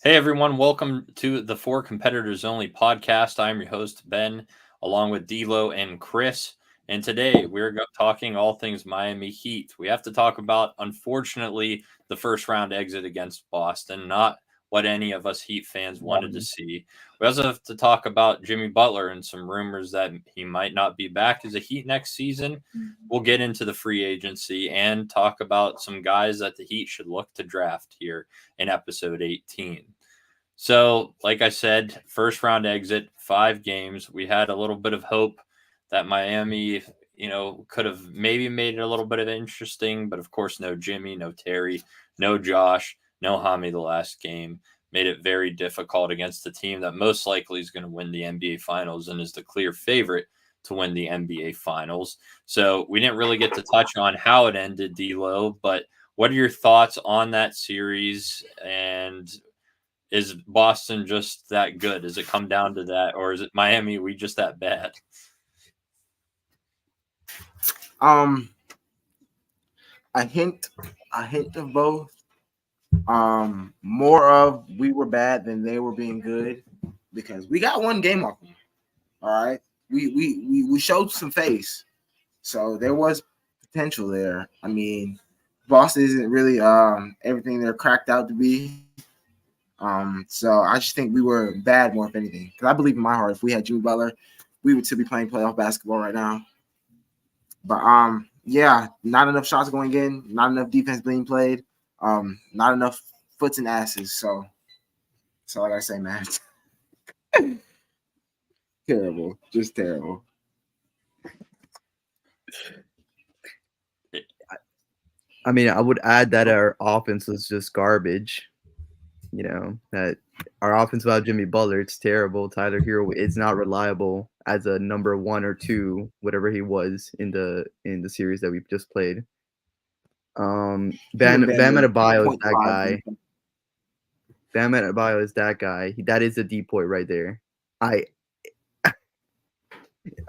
Hey everyone, welcome to the Four Competitors Only podcast. I'm your host, Ben, along with D'Lo and Chris. And today we're talking all things Miami Heat. We have to talk about, unfortunately, the first round exit against Boston, not what any of us Heat fans wanted to see. We also have to talk about Jimmy Butler and some rumors that he might not be back as a Heat next season. We'll get into the free agency and talk about some guys that the Heat should look to draft here in episode 18. So, like I said, first round exit, 5 games. We had a little bit of hope that Miami, could have maybe made it a little bit of interesting, but of course, no Jimmy, no Terry, no Josh, no Hami the last game. Made it very difficult against the team that most likely is going to win the NBA Finals and is the clear favorite to win the NBA Finals. So, we didn't really get to touch on how it ended, D'Lo, but what are your thoughts on that series? And is Boston just that good? Does it come down to that, or is it Miami? We just that bad? Um, a hint, of both. More of we were bad than they were being good because we got one game off them. All right, we showed some face, so there was potential there. I mean, Boston isn't really everything they're cracked out to be. So I just think we were bad more if anything. Because I believe in my heart, if we had Jimmy Butler, we would still be playing playoff basketball right now. But yeah, not enough shots going in, not enough defense being played, not enough foots and asses. So that's all I gotta say, man. Terrible, just terrible. I mean, I would add that our offense was just garbage. That our offense without Jimmy Butler, it's terrible. Tyler Hero is not reliable as a number 1 or 2, whatever he was in the series that we just played. Bam Adebayo is that guy. Bam Adebayo is that guy. That is a depoy right there.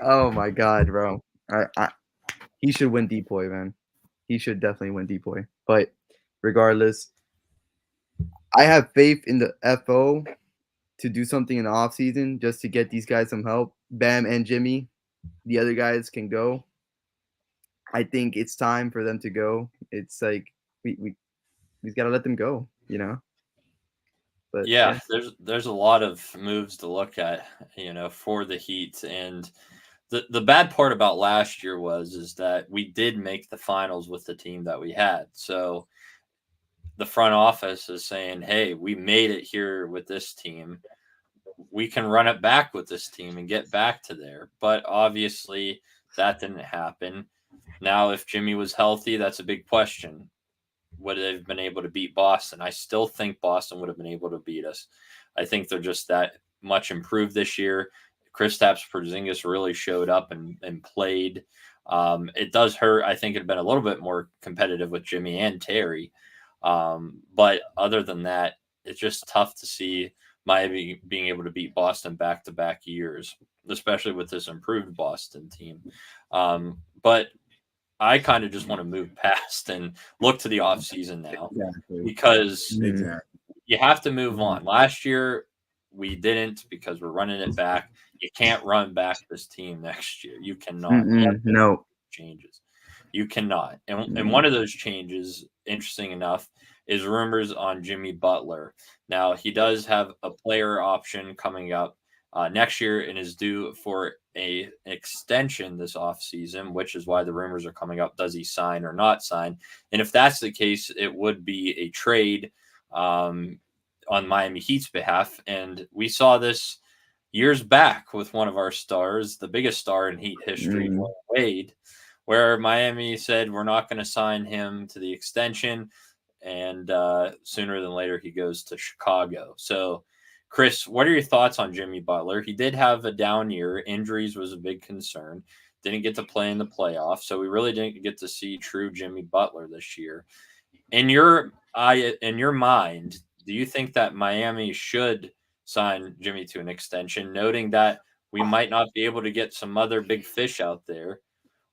Oh my god, bro. He should win depoy, man. He should definitely win depoy. But regardless, I have faith in the FO to do something in the offseason just to get these guys some help. Bam and Jimmy, the other guys can go. I think it's time for them to go. It's like we got to let them go, But Yeah, there's a lot of moves to look at, for the Heat, and the bad part about last year is that we did make the finals with the team that we had. So the front office is saying, "Hey, we made it here with this team. We can run it back with this team and get back to there." But obviously, that didn't happen. Now, if Jimmy was healthy, that's a big question. Would they have been able to beat Boston? I still think Boston would have been able to beat us. I think they're just that much improved this year. Kristaps Porzingis really showed up and played. It does hurt. I think it'd been a little bit more competitive with Jimmy and Terry. But other than that, it's just tough to see Miami being able to beat Boston back-to-back years, especially with this improved Boston team. But I kind of just want to move past and look to the offseason now because you have to move on. Last year, we didn't because we're running it back. You can't run back this team next year. You cannot. No changes. You cannot. And one of those changes, interesting enough, is rumors on Jimmy Butler. Now, he does have a player option coming up next year and is due for an extension this offseason, which is why the rumors are coming up. Does he sign or not sign? And if that's the case, it would be a trade on Miami Heat's behalf. And we saw this years back with one of our stars, the biggest star in Heat history, Wade, where Miami said, we're not going to sign him to the extension. And sooner than later, he goes to Chicago. So, Chris, what are your thoughts on Jimmy Butler? He did have a down year. Injuries was a big concern. Didn't get to play in the playoffs. So we really didn't get to see true Jimmy Butler this year. In your mind, do you think that Miami should sign Jimmy to an extension, noting that we might not be able to get some other big fish out there?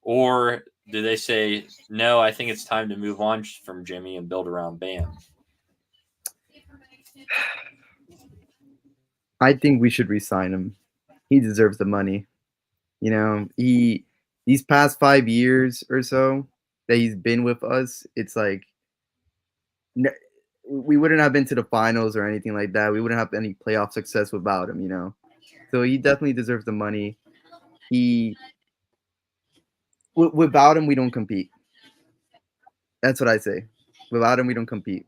Or do they say, no, I think it's time to move on from Jimmy and build around Bam? I think we should resign him. He deserves the money. You know, these past 5 years or so that he's been with us, it's like we wouldn't have been to the finals or anything like that. We wouldn't have any playoff success without him. You know, so he definitely deserves the money. He without him, we don't compete. That's what I say. Without him, we don't compete.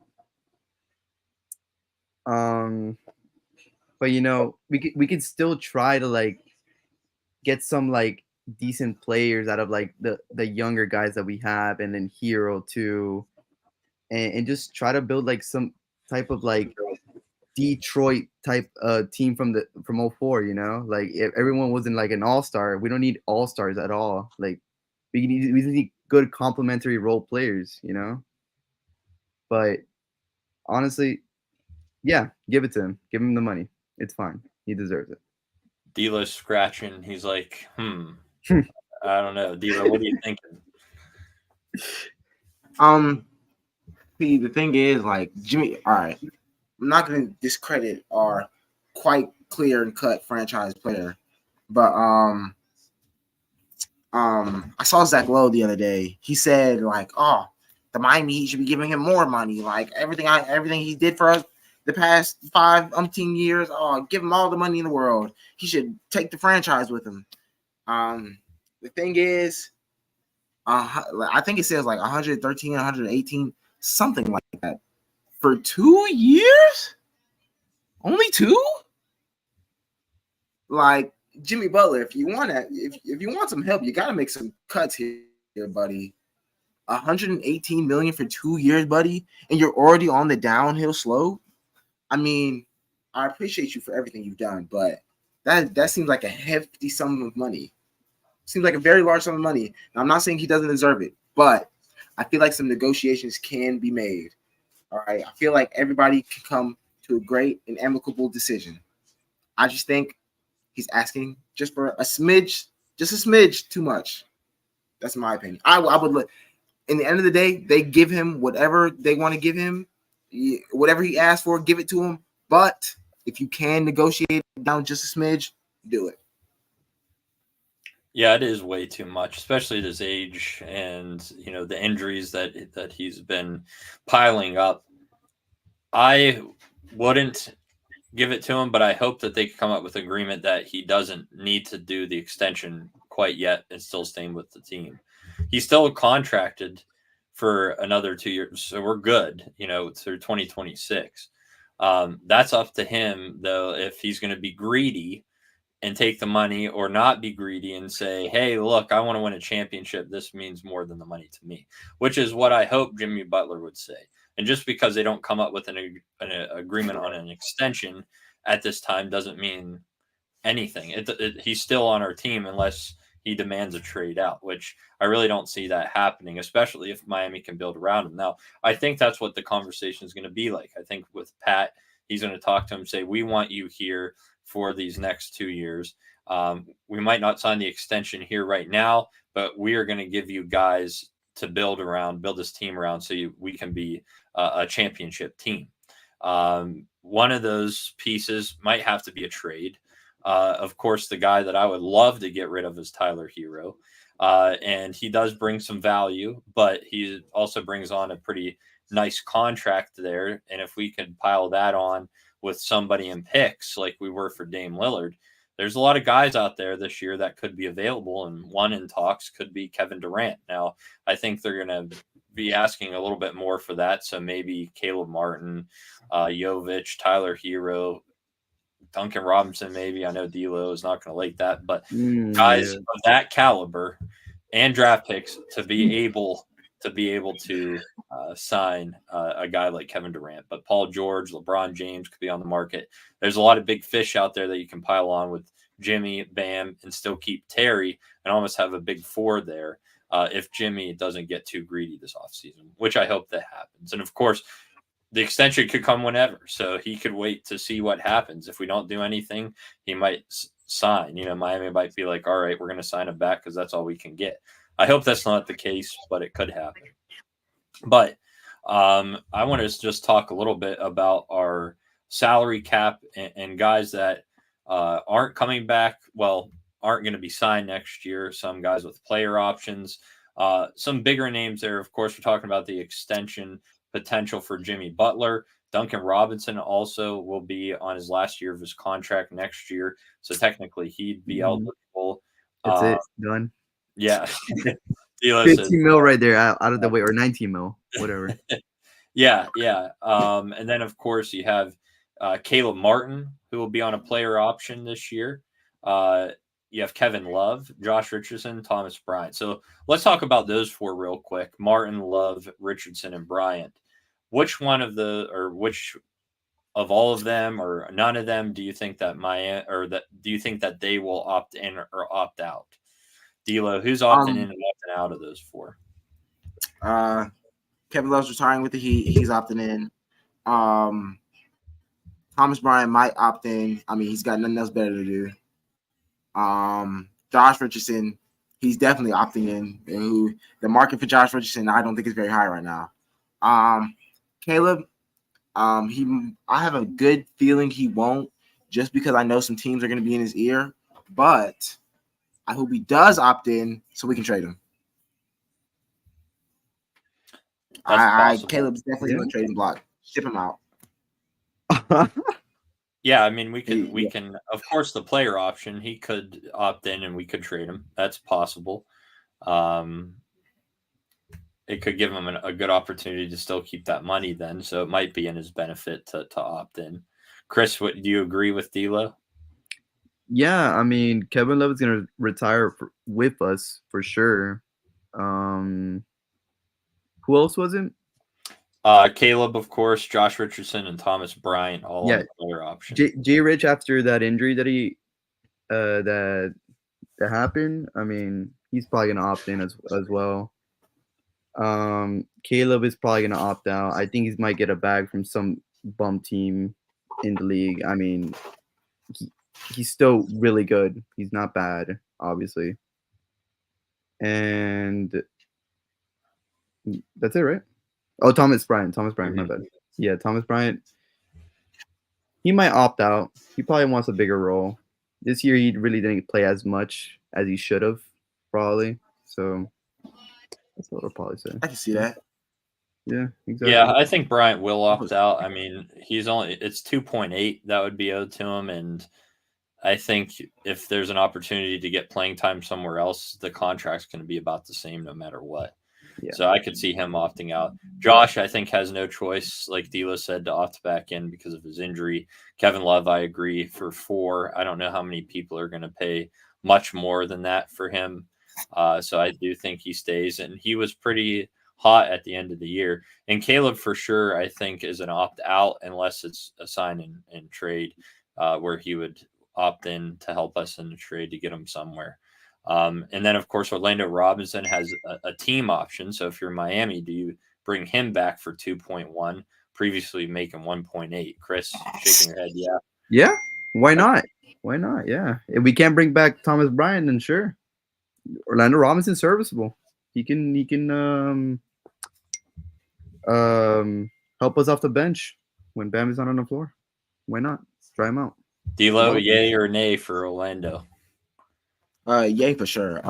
Um, but you know, we could still try to like get some like decent players out of like the younger guys that we have, and then Hero too, and just try to build like some type of like Detroit type team from '04. You know, like if everyone wasn't like an all-star, we don't need all-stars at all. Like we need good complementary role players. You know, but honestly, yeah, give it to him. Give him the money. It's fine. He deserves it. D'Lo's scratching. He's like, I don't know, D'Lo. What are you thinking? See, the thing is, like Jimmy. All right, I'm not going to discredit our quite clear and cut franchise player, but I saw Zach Lowe the other day. He said like, "Oh, the Miami Heat should be giving him more money. Like everything he did for us the past 5 years. Oh, give him all the money in the world. He should take the franchise with him." The thing is, I think it says like 113, 118, something like that for 2 years. Only 2? Like Jimmy Butler, if you want some help, you got to make some cuts here, buddy. 118 million for 2 years, buddy, and you're already on the downhill slope. I mean, I appreciate you for everything you've done, but that seems like a hefty sum of money. Seems like a very large sum of money. Now, I'm not saying he doesn't deserve it, but I feel like some negotiations can be made. All right, I feel like everybody can come to a great and amicable decision. I just think he's asking just for a smidge too much. That's my opinion. I would look. In the end of the day, they give him whatever they want to give him, whatever he asks for, give it to him. But if you can negotiate down just a smidge, do it. Yeah, it is way too much, especially at his age and the injuries that he's been piling up. I wouldn't give it to him, but I hope that they can come up with agreement that he doesn't need to do the extension quite yet and still staying with the team. He's still contracted for another 2 years, so we're good, through 2026. That's up to him, though, if he's going to be greedy and take the money or not be greedy and say, hey, look, I want to win a championship. This means more than the money to me, which is what I hope Jimmy Butler would say. And just because they don't come up with an agreement on an extension at this time doesn't mean anything. He's still on our team unless he demands a trade out, which I really don't see that happening, especially if Miami can build around him. Now, I think that's what the conversation is going to be like. I think with Pat, he's going to talk to him, say, we want you here for these next 2 years. We might not sign the extension here right now, but we are going to give you guys to build this team around so we can be a championship team. One of those pieces might have to be a trade. Of course, the guy that I would love to get rid of is Tyler Hero. And he does bring some value, but he also brings on a pretty nice contract there. And if we could pile that on with somebody in picks like we were for Dame Lillard, there's a lot of guys out there this year that could be available, and one in talks could be Kevin Durant. Now, I think they're going to be asking a little bit more for that, so maybe Caleb Martin, Jovic, Tyler Hero, Duncan Robinson, maybe. I know D'Lo is not going to like that, but guys of that caliber and draft picks to be able to sign a guy like Kevin Durant. But Paul George, LeBron James could be on the market. There's a lot of big fish out there that you can pile on with Jimmy, Bam, and still keep Terry and almost have a big four there if Jimmy doesn't get too greedy this offseason, which I hope that happens. And, of course, the extension could come whenever, so he could wait to see what happens. If we don't do anything, he might sign. Miami might be like, all right, we're going to sign him back because that's all we can get. I hope that's not the case, but it could happen. But I want to just talk a little bit about our salary cap and guys that aren't coming back. Well, aren't going to be signed next year. Some guys with player options. Some bigger names there. Of course, we're talking about the extension potential for Jimmy Butler. Duncan Robinson also will be on his last year of his contract next year. So technically, he'd be eligible. That's it. Done. Yeah. 15 mil right there out of the way, or 19 mil, whatever. Yeah. And then, of course, you have Caleb Martin, who will be on a player option this year. You have Kevin Love, Josh Richardson, Thomas Bryant. So let's talk about those four real quick. Martin, Love, Richardson, and Bryant. Which one of which of all of them or none of them do you think that do you think that they will opt in or opt out? D'Lo, who's opting in and opting out of those four? Kevin Love's retiring with the Heat. He's opting in. Thomas Bryant might opt in. I mean, he's got nothing else better to do. Josh Richardson, he's definitely opting in. The market for Josh Richardson, I don't think is very high right now. Caleb, I have a good feeling he won't, just because I know some teams are going to be in his ear. But I hope he does opt in so we can trade him. Caleb's definitely going to trade him block. Ship him out. Yeah, I mean, we can, of course, the player option, he could opt in and we could trade him. That's possible. It could give him a good opportunity to still keep that money then. So it might be in his benefit to opt in. Chris, do you agree with D'Lo? Yeah, I mean, Kevin Love is going to retire with us for sure. Who else was it? Caleb, of course, Josh Richardson, and Thomas Bryant, all on the player option. J. Rich, after that injury that that happened, I mean, he's probably going to opt in as well. Caleb is probably going to opt out. I think he might get a bag from some bum team in the league. I mean, he's still really good. He's not bad, obviously. And that's it, right? Oh, Thomas Bryant, my bad. Yeah, Thomas Bryant. He might opt out. He probably wants a bigger role. This year, he really didn't play as much as he should have, probably. So that's what I'll probably say. I can see that. Yeah, exactly. Yeah, I think Bryant will opt out. I mean, it's 2.8 that would be owed to him, and I think if there's an opportunity to get playing time somewhere else, the contract's going to be about the same no matter what. Yeah. So I could see him opting out. Josh, I think, has no choice, like D'Lo said, to opt back in because of his injury. Kevin Love, I agree, for 4. I don't know how many people are going to pay much more than that for him. So I do think he stays, and he was pretty hot at the end of the year. And Caleb, for sure, I think, is an opt out unless it's a sign and trade where he would opt in to help us in the trade to get him somewhere. And then, of course, Orlando Robinson has a team option. So if you're Miami, do you bring him back for 2.1, previously making 1.8? Chris, shaking your head, yeah. Yeah, why not? Why not? Yeah. If we can't bring back Thomas Bryant, then sure. Orlando Robinson's serviceable. He can help us off the bench when Bam is not on the floor. Why not? Try him out. D'Lo, yay or nay for Orlando? Yay for sure.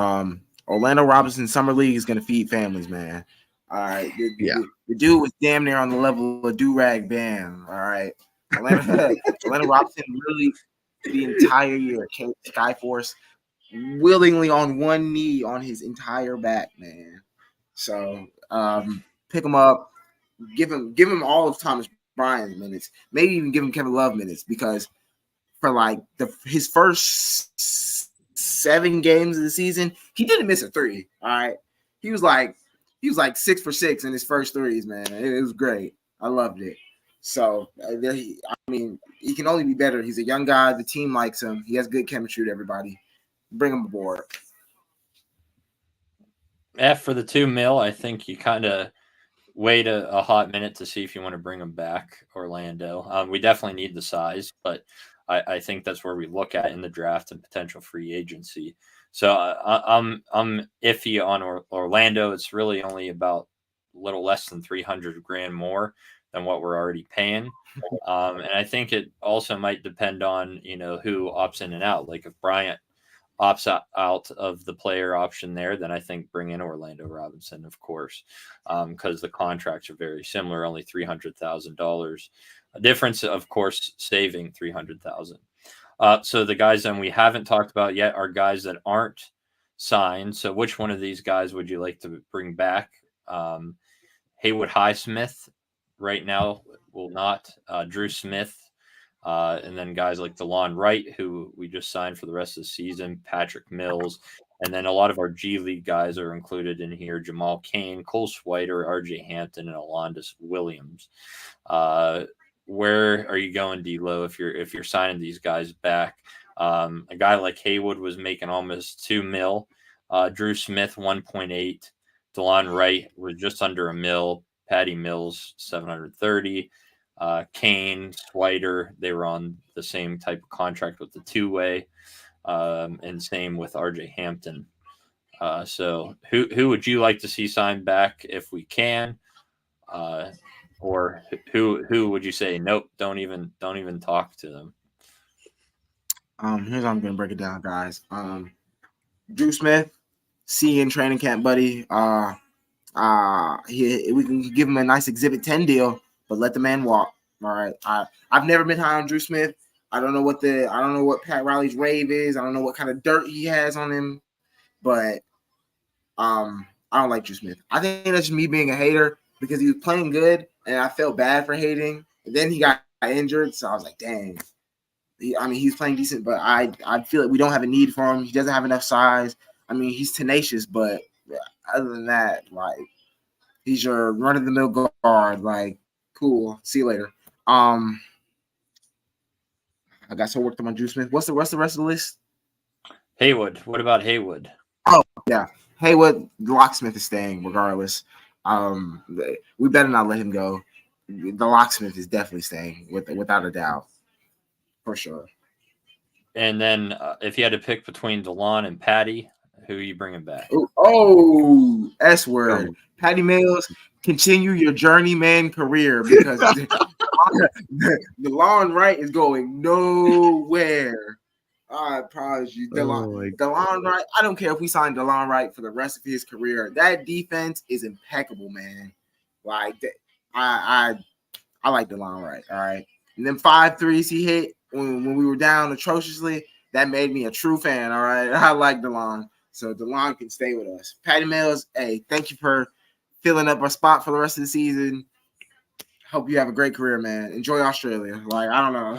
Orlando Robinson Summer League is gonna feed families, man. All right. The dude was damn near on the level of Do-Rag Bam. All right. Orlando Robinson really the entire year came to Skyforce willingly on one knee on his entire back, man. So pick him up, give him all of Thomas Bryant minutes, maybe even give him Kevin Love minutes, because for like his first 7 games of the season, he didn't miss a 3. All right. He was like 6 for 6 in his first 3s, man. It was great. I loved it. So I mean, he can only be better. He's a young guy. The team likes him. He has good chemistry with everybody. Bring him aboard. For the $2 million, I think you kind of wait a hot minute to see if you want to bring him back, Orlando. We definitely need the size, but I think that's where we look at in the draft and potential free agency. So I'm iffy on Orlando. It's really only about a little less than $300,000 more than what we're already paying. And I think it also might depend on, who opts in and out. Like if Bryant opts out of the player option there, then I think bring in Orlando Robinson, of course, because the contracts are very similar, only $300,000. A difference, of course, saving $300,000. So the guys then we haven't talked about yet are guys that aren't signed. So which one of these guys would you like to bring back? Haywood Highsmith right now will not. Drew Smith, and then guys like DeLon Wright, who we just signed for the rest of the season, Patrick Mills, and then a lot of our G League guys are included in here: Jamal Cain, Cole Swider, RJ Hampton, and Alondis Williams. Where are you going, D'Lo, if you're signing these guys back? A guy like Haywood was making almost $2 million. Drew Smith 1.8. DeLon Wright was just under $1 million. Patty Mills 730. Kane, Swider, they were on the same type of contract with the two-way, and same with RJ Hampton. So who would you like to see signed back if we can? Or who would you say nope, don't even talk to them? Here's how I'm gonna break it down, guys. Drew Smith, see in training camp, buddy. We can give him a nice Exhibit 10 deal, but let the man walk. All right. I've never been high on Drew Smith. I don't know what Pat Riley's rave is. I don't know what kind of dirt he has on him, but I don't like Drew Smith. I think that's just me being a hater because he was playing good, and I felt bad for hating. And then he got injured, so I was like, dang. He's playing decent, but I feel like we don't have a need for him. He doesn't have enough size. I mean, he's tenacious, but other than that, like, he's your run-of-the-mill guard. Like, cool. See you later. I got so worked on my Drew Smith. What's the rest of the list? Haywood. What about Haywood? Oh, yeah. Haywood, the locksmith is staying regardless. We better not let him go. The locksmith is definitely staying without a doubt. For sure. And then if you had to pick between DeLon and Patty, who are you bringing back? Oh, S word. Patty Mills, continue your journeyman career because DeLon Wright is going nowhere. I promise you. DeLon Wright, I don't care if we sign DeLon Wright for the rest of his career. That defense is impeccable, man. Like, I like DeLon Wright, all right? And then 5 threes he hit when we were down atrociously, that made me a true fan, all right? I like DeLon. So DeLon can stay with us. Patty Mills, hey, thank you for filling up our spot for the rest of the season. Hope you have a great career, man. Enjoy Australia. Like, I don't know.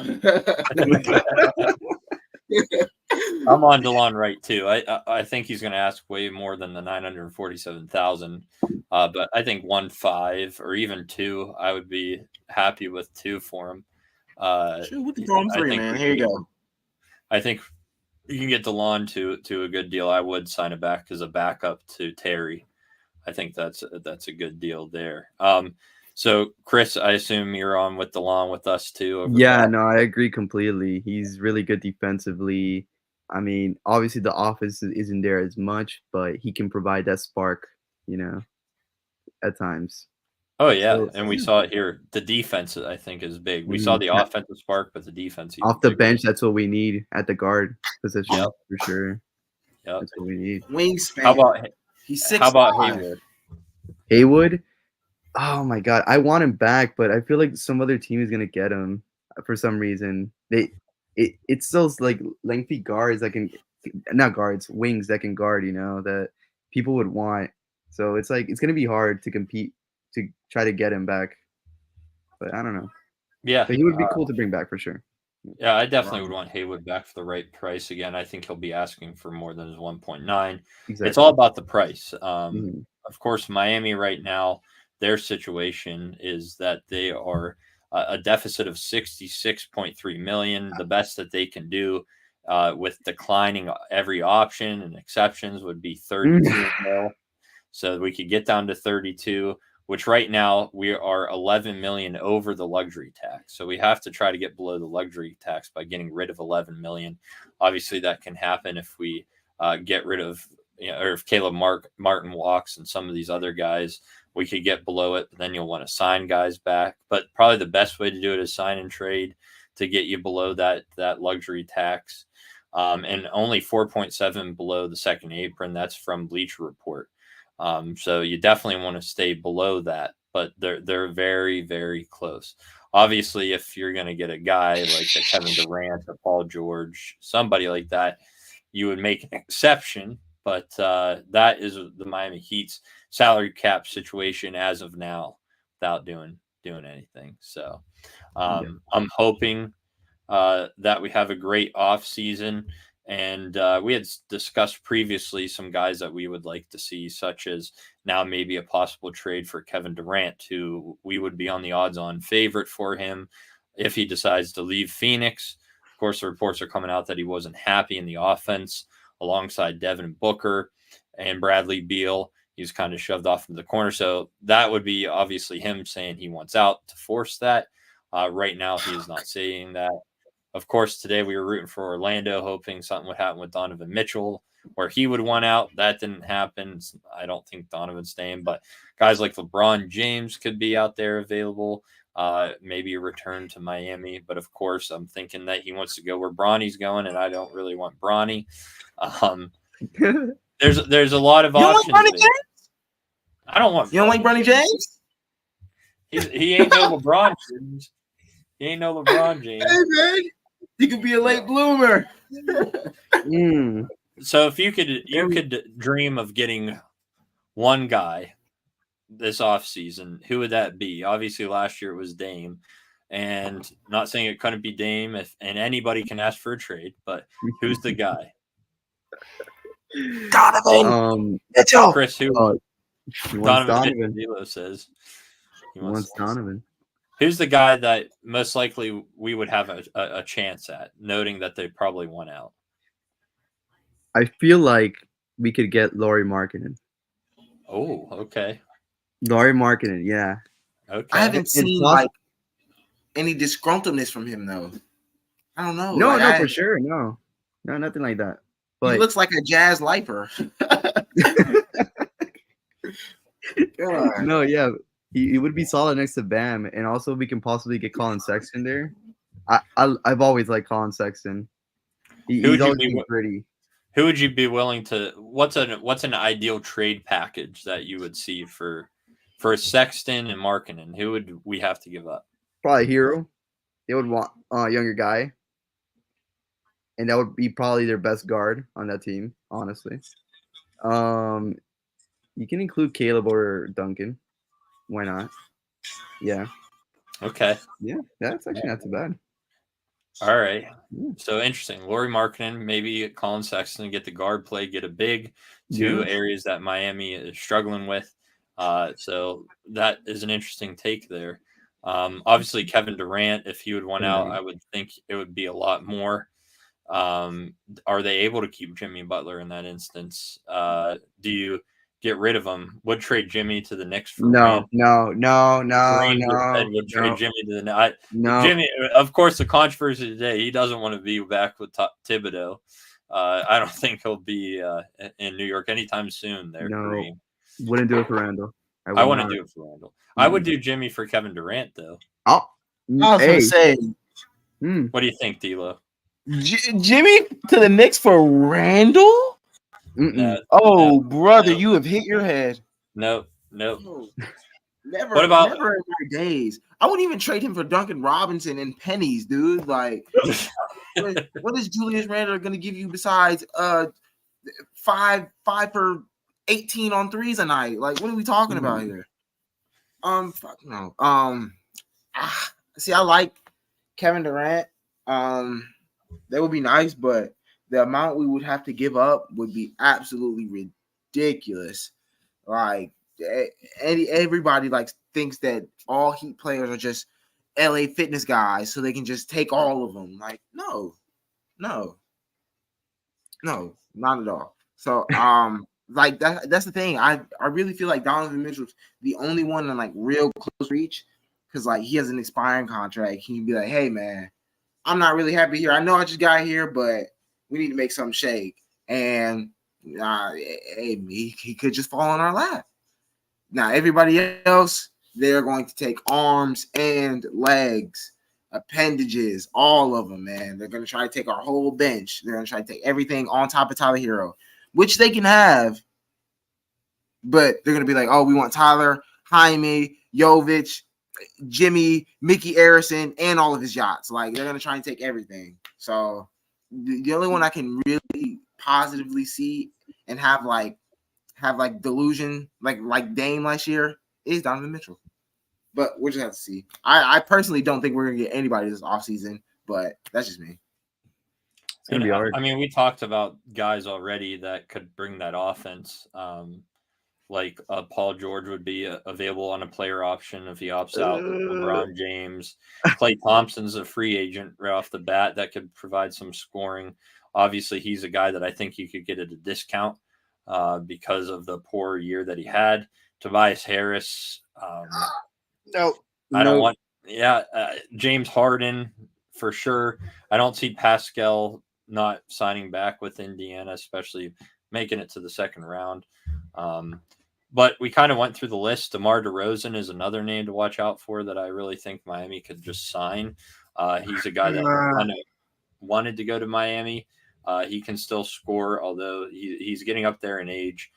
I'm on DeLon Wright too. I think he's going to ask way more than the $947,000. But I think 1.5 or even 2, I would be happy with 2 for him. Sure, we can throw him 3, man. Here you go. I think you can get DeLon to a good deal. I would sign it back as a backup to Terry. I think that's a good deal there. So Chris, I assume you're on with DeLon with us too. Yeah, no, I agree completely. He's really good defensively. I mean, obviously the offense isn't there as much, but he can provide that spark, at times. Oh yeah, and we saw it here. The defense, I think, is big. We saw the offensive spark, but the defense off the bench. That's what we need at the guard position for sure. Yeah, that's what we need. Wingspan. How about Haywood? Haywood. Oh my God, I want him back, but I feel like some other team is gonna get him for some reason. It's those like lengthy guards that can, not guards, wings that can guard. That people would want. So it's like it's gonna be hard to compete to try to get him back, but I don't know. Yeah, but he would be cool to bring back for sure. Yeah, I definitely would want Haywood back for the right price. Again, I think he'll be asking for more than his 1.9. Exactly. It's all about the price. Of course, Miami right now, their situation is that they are a deficit of $66.3 million. The best that they can do with declining every option and exceptions would be 32 mil. So we could get down to 32, which right now we are 11 million over the luxury tax. So we have to try to get below the luxury tax by getting rid of 11 million. Obviously that can happen if we get rid of, or if Caleb Martin walks and some of these other guys we could get below it. Then you'll want to sign guys back. But probably the best way to do it is sign and trade to get you below that luxury tax. And only 4.7 below the second apron. That's from Bleacher Report. So you definitely want to stay below that, but they're very, very close. Obviously, if you're going to get a guy like a Kevin Durant or Paul George, somebody like that, you would make an exception. But that is the Miami Heat's salary cap situation as of now, without doing anything. So I'm hoping that we have a great off season. And we had discussed previously some guys that we would like to see, such as now maybe a possible trade for Kevin Durant, who we would be on the odds-on favorite for him if he decides to leave Phoenix. Of course, the reports are coming out that he wasn't happy in the offense alongside Devin Booker and Bradley Beal. He was kind of shoved off into the corner. So that would be obviously him saying he wants out to force that. Right now, he is not saying that. Of course, today we were rooting for Orlando, hoping something would happen with Donovan Mitchell, where he would want out. That didn't happen. I don't think Donovan's staying, but guys like LeBron James could be out there available. Maybe a return to Miami. But of course, I'm thinking that he wants to go where Bronny's going, and I don't really want Bronny. There's a lot of options. You don't like Bronny James? I don't want. You don't like Bronny James? He ain't no LeBron James. He ain't no LeBron James. Hey man, he could be a late bloomer. So if you could dream of getting one guy this offseason, who would that be? Obviously, last year it was Dame, and not saying it couldn't be Dame, and anybody can ask for a trade, but who's the guy? Donovan. Chris, who? Donovan. D'Lo says he wants Donovan. Who's the guy that most likely we would have a chance at, noting that they probably won out? I feel like we could get Lauri Markkanen. Oh, okay. Lauri Markkanen, yeah. Okay. I haven't seen like any disgruntledness from him though. I don't know. No, for sure. No, nothing like that. But he looks like a jazz lifer. No, yeah. He would be solid next to Bam, and also we can possibly get Colin Sexton there. I've always liked Colin Sexton. He's always been pretty. Who would you be willing to? What's an ideal trade package that you would see for Sexton and Markkanen? Who would we have to give up? Probably Hero. They would want a younger guy, and that would be probably their best guard on that team. Honestly, you can include Caleb or Duncan. Why not? Yeah. Okay. Yeah, that's actually not too bad. All right. So interesting. Lauri Markkanen, maybe Colin Sexton, get the guard play, get a big, two areas that Miami is struggling with. So that is an interesting take there. Obviously, Kevin Durant, if he would want out, I would think it would be a lot more. Are they able to keep Jimmy Butler in that instance? Do you get rid of him? Would trade Jimmy to the Knicks for no. Would trade Jimmy to the no. Jimmy, of course, the controversy today, he doesn't want to be back with Thibodeau. I don't think he'll be in New York anytime soon. There, no, wouldn't do it for Randall. I want to do it for Randall. I would do Jimmy for Kevin Durant, though. I was gonna say, what do you think, D'Lo? Jimmy to the Knicks for Randall? Brother, you have hit your head. Never. What about never in my days? I wouldn't even trade him for Duncan Robinson and pennies, dude. Like, what is Julius Randle going to give you besides 5 for 18 on threes a night? Like, what are we talking about here? Fuck no. See, I like Kevin Durant. That would be nice, but the amount we would have to give up would be absolutely ridiculous. Like, everybody thinks that all Heat players are just LA Fitness guys, so they can just take all of them. Like, no, not at all. So, that's the thing. I really feel like Donovan Mitchell's the only one in real close reach, because he has an expiring contract. He can be like, hey man, I'm not really happy here. I know I just got here, but we need to make something shake. And he could just fall in our lap. Now everybody else, they're going to take arms and legs, appendages, all of them, man. They're going to try to take our whole bench. They're going to try to take everything on top of Tyler Hero, which they can have, but they're going to be like, oh, we want Tyler, Jaime, Jovic, Jimmy, Mickey Arison, and all of his yachts. Like, they're going to try and take everything. So the only one I can really positively see and have delusion like Dame last year is Donovan Mitchell. But we'll just have to see. I personally don't think we're gonna get anybody this offseason, but that's just me. It's gonna be hard. I mean, we talked about guys already that could bring that offense. Like Paul George would be available on a player option if he opts out. LeBron James, Klay Thompson's a free agent right off the bat that could provide some scoring. Obviously, he's a guy that I think you could get at a discount because of the poor year that he had. Tobias Harris. No, I don't want. Yeah, James Harden for sure. I don't see Pascal not signing back with Indiana, especially making it to the second round. But we kind of went through the list. DeMar DeRozan is another name to watch out for that I really think Miami could just sign. He's a guy that kind of wanted to go to Miami. He can still score, although he's getting up there in age.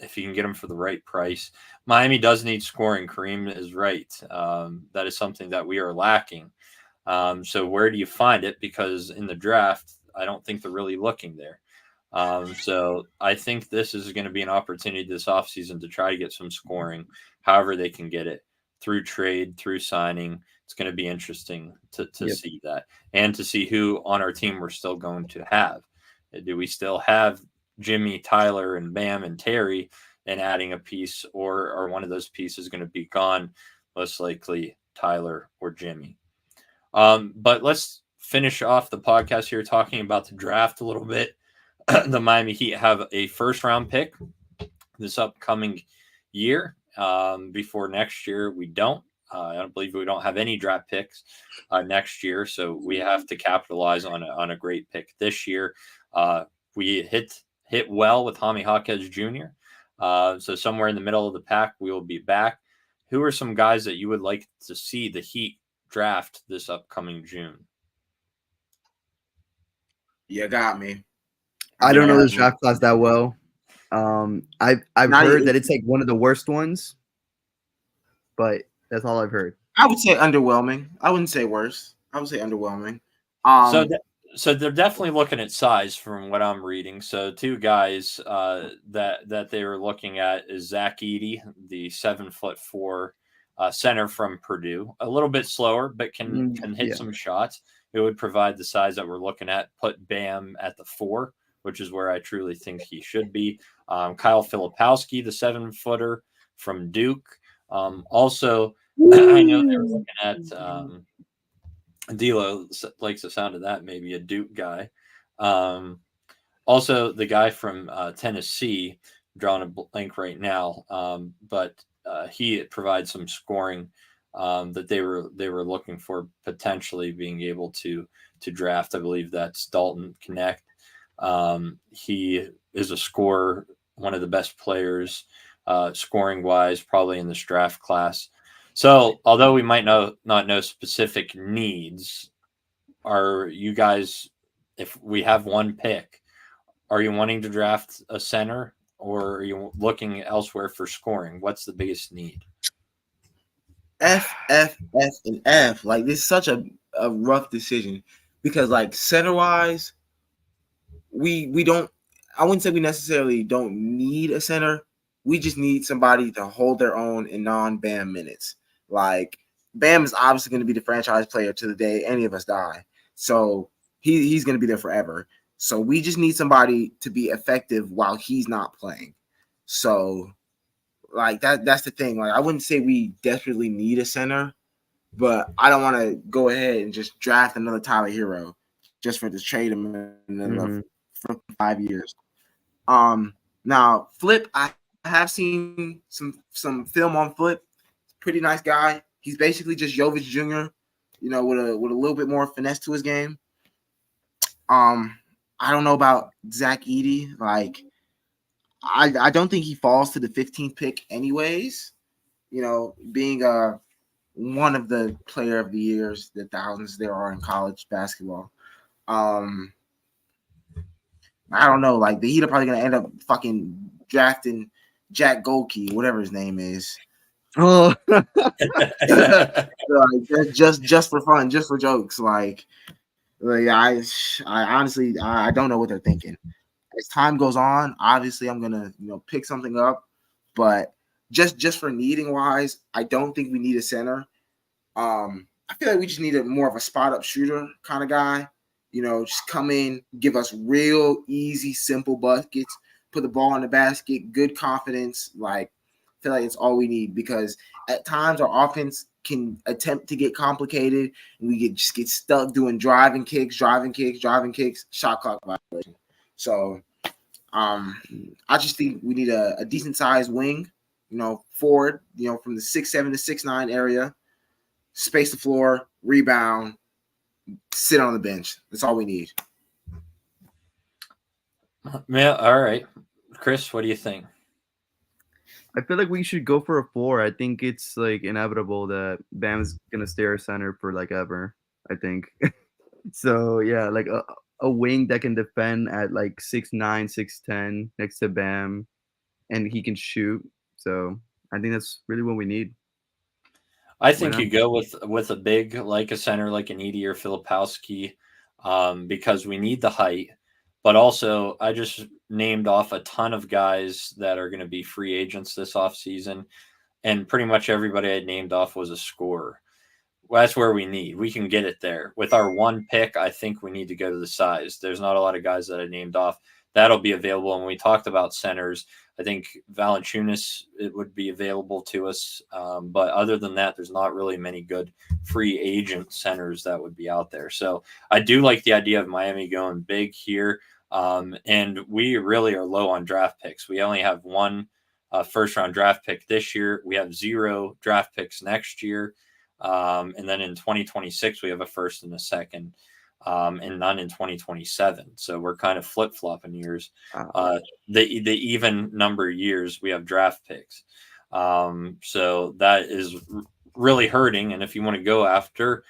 If you can get him for the right price. Miami does need scoring. Kareem is right. That is something that we are lacking. So where do you find it? Because in the draft, I don't think they're really looking there. So I think this is going to be an opportunity this offseason to try to get some scoring, however they can get it, through trade, through signing. It's going to be interesting to see that and to see who on our team we're still going to have. Do we still have Jimmy, Tyler, and Bam and Terry and adding a piece, or are one of those pieces going to be gone? Most likely Tyler or Jimmy. But let's finish off the podcast here talking about the draft a little bit. The Miami Heat have a first-round pick this upcoming year. Before next year, we don't. I don't believe we don't have any draft picks next year, so we have to capitalize on a great pick this year. We hit well with Jaime Jaquez Jr. So somewhere in the middle of the pack, we will be back. Who are some guys that you would like to see the Heat draft this upcoming June? You got me. I don't know this draft class that well. I've heard that it's like one of the worst ones, but that's all I've heard. I would say underwhelming. I wouldn't say worse. I would say underwhelming. So they're definitely looking at size from what I'm reading. So two guys that they were looking at is Zach Edey, the 7'4" center from Purdue. A little bit slower, but can hit some shots. It would provide the size that we're looking at. Put Bam at the 4, which is where I truly think he should be. Kyle Filipowski, the 7-footer from Duke. Also, I know they were looking at D'Lo likes the sound of that, maybe a Duke guy. Also, the guy from Tennessee, I'm drawing a blank right now, but he provides some scoring that they were looking for, potentially being able to draft. I believe that's Dalton Connect. He is a scorer, one of the best players scoring wise, probably in this draft class. So although we might not know specific needs, are you guys, if we have one pick, are you wanting to draft a center, or are you looking elsewhere for scoring? What's the biggest need? F, and F. Like, this is such a rough decision because, like, center wise, we don't. I wouldn't say we necessarily don't need a center. We just need somebody to hold their own in non-Bam minutes. Like, Bam is obviously going to be the franchise player to the day any of us die. So he's going to be there forever. So we just need somebody to be effective while he's not playing. So, like, that's the thing. Like, I wouldn't say we desperately need a center, but I don't want to go ahead and just draft another Tyler Hero just for to trade him for 5 years. Now Flip, I have seen some film on Flip. Pretty nice guy. He's basically just Jovic Jr., with a little bit more finesse to his game. I don't know about Zach Edey. Like, I don't think he falls to the 15th pick anyways. You know, being one of the player of the years, the thousands there are in college basketball. I don't know. Like the Heat are probably gonna end up fucking drafting Jack Goldkey, whatever his name is. Oh, Like, just for fun, just for jokes. Like I honestly I don't know what they're thinking. As time goes on, obviously I'm gonna pick something up, but just for needing wise, I don't think we need a center. I feel like we just need a more of a spot up shooter kind of guy. Just come in, give us real easy, simple buckets, put the ball in the basket, good confidence. Like, I feel like it's all we need because at times our offense can attempt to get complicated and we just get stuck doing driving kicks, shot clock violation. So I just think we need a decent sized wing, forward, from the 6'7" to 6'9" area, space the floor, rebound, sit on the bench. That's all we need. Yeah, all right. Chris, what do you think? I feel like we should go for a 4. I think it's like inevitable that Bam's gonna stay our center for like ever. I think. So yeah, like a wing that can defend at like 6'9", 6'10" next to Bam, and he can shoot. So I think that's really what we need. I Why think not? you go with a big like a center like an Edie or Filipowski, because we need the height, but also I just named off a ton of guys that are going to be free agents this offseason, and pretty much everybody I named off was a scorer. Well, that's where we need. We can get it there. With our one pick, I think we need to go to the size. There's not a lot of guys that I named off. That'll be available. And we talked about centers. I think Valanciunas it would be available to us. But other than that, there's not really many good free agent centers that would be out there. So I do like the idea of Miami going big here. And we really are low on draft picks. We only have one first round draft pick this year. We have 0 draft picks next year. And then in 2026, we have a first and a second, and none in 2027. So we're kind of flip flopping years. The even number years we have draft picks. So that is really hurting. And if you want to go after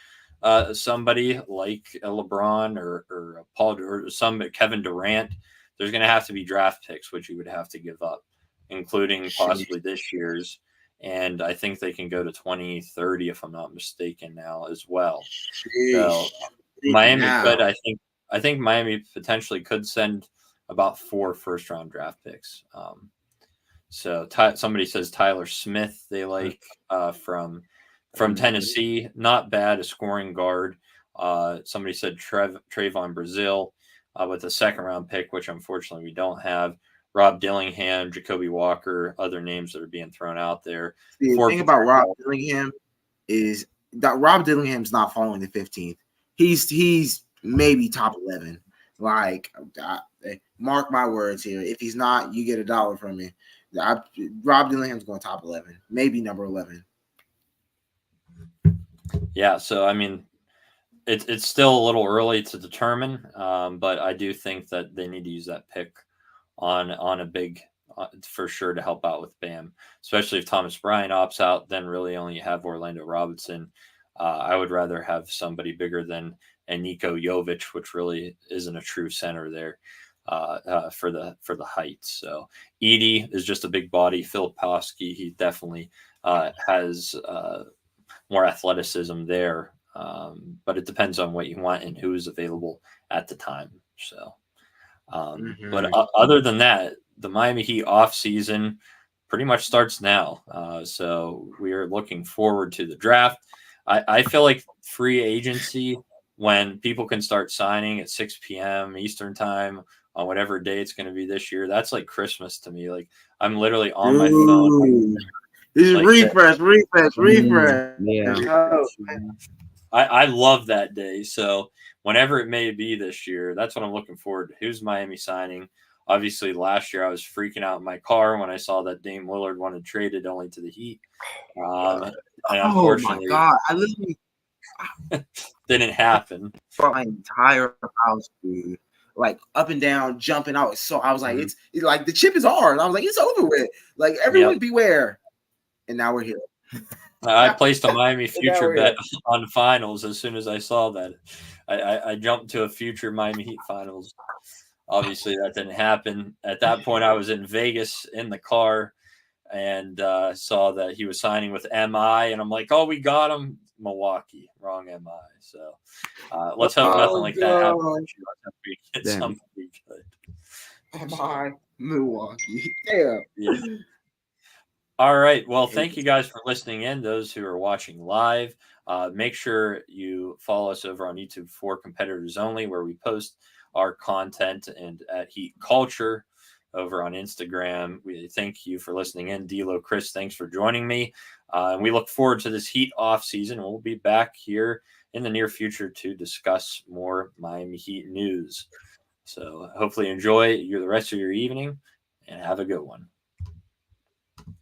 somebody like a LeBron or a Paul or some Kevin Durant, there's going to have to be draft picks, which you would have to give up, including possibly this year's. And I think they can go to 2030 if I'm not mistaken now as well. So Miami could, I think Miami potentially could send about 4 first round draft picks. So somebody says Tyler Smith they like from Tennessee, not bad, a scoring guard. Somebody said Trayvon Brazil with a second round pick, which unfortunately we don't have. Rob Dillingham, Jacoby Walker, other names that are being thrown out there. The thing about Rob Dillingham is that Rob Dillingham's not following the 15th. He's maybe top 11. Like, mark my words here. If he's not, you get $1 from me. Rob Dillingham's going top 11, maybe number 11. Yeah, so I mean, it's still a little early to determine, but I do think that they need to use that pick on a big for sure to help out with Bam, especially if Thomas Bryant opts out. Then really only have Orlando Robinson. I would rather have somebody bigger than Nico Jovic, which really isn't a true center there for the height. So Edie is just a big body. Filipowski, he definitely has more athleticism there, but it depends on what you want and who is available at the time. So. But other than that, the Miami Heat off season pretty much starts now. So we are looking forward to the draft. I feel like free agency, when people can start signing at 6 p.m. Eastern time on whatever day it's going to be this year, that's like Christmas to me. Like I'm literally on my phone. This is like refresh. Yeah. I love that day. So whenever it may be this year, that's what I'm looking forward to. Who's Miami signing? Obviously, last year I was freaking out in my car when I saw that Dame Lillard wanted traded only to the Heat. And unfortunately, my God, I literally didn't happen. bought my entire house, dude. like up and down, jumping. I was like, Mhm. it's like the chip is ours. I was like, it's over with. Like everyone Yep. beware. And now we're here. I placed a Miami And now future we're bet here. on finals as soon as I saw that. I jumped to a future Miami Heat finals. Obviously, that didn't happen. At that point, I was in Vegas in the car and saw that he was signing with MI, and I'm like, "Oh, we got him." Milwaukee, wrong MI. So let's hope nothing Oh like that happens. god. Let's hope we get Damn. somebody good. Am I Milwaukee? Damn. Yeah. All right. Well, thank you guys for listening in. Those who are watching live, make sure you follow us over on YouTube for Competitors Only, where we post our content, and at Heat Culture over on Instagram. We thank you for listening in. D'Lo, Chris, thanks for joining me. And we look forward to this Heat off season. We'll be back here in the near future to discuss more Miami Heat news. So hopefully enjoy the rest of your evening and have a good one.